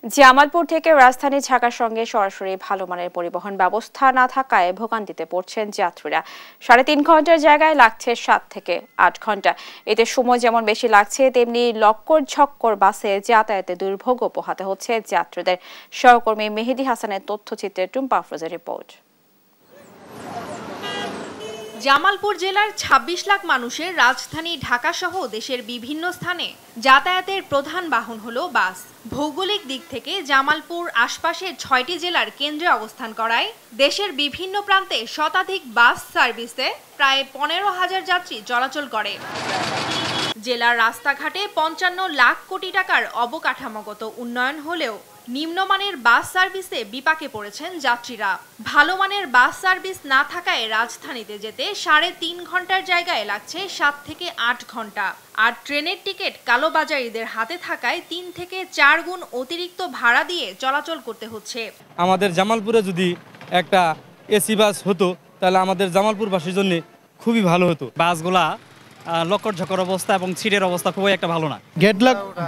জামালপুর থেকে রাজধানী ঢাকার সঙ্গে সরাসরি ভালো মানের পরিবহন ব্যবস্থা না থাকায় ভোগান্তিতে পড়ছেন যাত্রীরা। 3.5 ঘন্টার জায়গায় লাগছে 7 থেকে 8 ঘন্টা। এতে সময় যেমন বেশি লাগছে, তেমনি লক্কর ঝক্কর বাসে যাতায়াতে দুর্ভোগও পোহাতে হচ্ছে যাত্রীদের। সহকর্মী মেহেদী হাসানের তথ্যচিত্রে টুম্পা আফরোজের রিপোর্ট। জামালপুর জেলার ২৬ লাখ মানুষের রাজধানী ঢাকা সহ দেশের বিভিন্ন স্থানে যাতায়াতের প্রধান বাহন হলো বাস। ভৌগোলিক দিক থেকে জামালপুর আশপাশের ৬টি জেলার কেন্দ্রে অবস্থান করায় দেশের বিভিন্ন প্রান্তে শতাধিক বাস সার্ভিসে প্রায় ১৫,০০০ যাত্রী চলাচল করে। জেলার রাস্তাঘাটে ৫৫ লাখ কোটি টাকার অবকাঠামোগত উন্নয়ন হলেও নিম্নমানের বাস সার্ভিসে বিপাকে পড়েছেন যাত্রীরা। ভালো মানের বাস সার্ভিস না থাকায় রাজধানীতে যেতে ৩.৫ ঘন্টার জায়গায় লাগছে ৭ থেকে ৮ ঘন্টা। আর ট্রেনের টিকিট কালোবাজারিদের হাতে থাকায় ৩ থেকে ৪ গুণ অতিরিক্ত ভাড়া দিয়ে চলাচল করতে হচ্ছে। আমাদের জামালপুরে যদি একটা এসি বাস হতো তাহলে আমাদের জামালপুরবাসীর জন্য খুবই ভালো হতো। বাসগুলা লক্কর ঝক্কর অবস্থা এবং সিটের অবস্থা খুবই একটা ভালো না।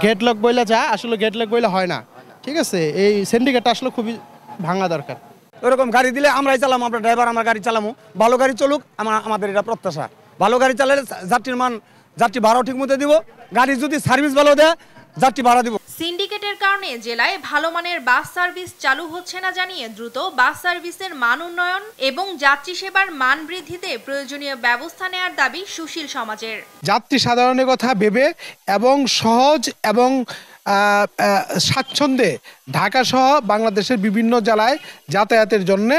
গেট লক বইলা যা আসলে গেট লক বইলা হয় না, ঠিক আছে। এই সিন্ডিকেটটা আসলে খুবই ভাঙা দরকার। ওরকম গাড়ি দিলে আমরাই চালামো, আমরা ড্রাইভার, আমরা গাড়ি চালামো, ভালো গাড়ি চলুক, আমাদের এটা প্রত্যাশা। ভালো গাড়ি চালালে যাত্রী ভাড়াও ঠিক মতো দিব, গাড়ি যদি সার্ভিস ভালো দেয় যাত্রী ভাড়া দিব। সিন্ডিকেটের কারণে জেলায় ভালো মানের বাস সার্ভিস চালু হচ্ছে না জানিয়ে দ্রুত বাস সার্ভিসের মান উন্নয়ন এবং যাত্রী সেবার মান বৃদ্ধিতে প্রয়োজনীয় ব্যবস্থা নেওয়ার দাবি সুশীল সমাজের। যাত্রী সাধারণের কথা ভেবে এবং সহজ এবং স্বাচ্ছন্দ্যে ঢাকা সহ বাংলাদেশের বিভিন্ন জেলায় যাতায়াতের জন্য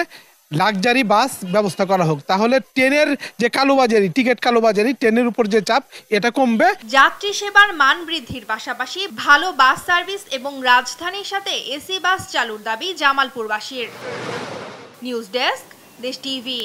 লাক্সারি বাস ব্যবস্থা করা হোক, তাহলে ট্রেনের যে কালোবাজারি, টিকিট কালোবাজারি, ট্রেনের উপর যে চাপ এটা কমবে। যাত্রী সেবার মান বৃদ্ধির পাশাপাশি ভালো বাস সার্ভিস এবং রাজধানীর সাথে এসি বাস চালুর দাবি জামালপুরবাসীর। নিউজ ডেস্ক, দেশ টিভি।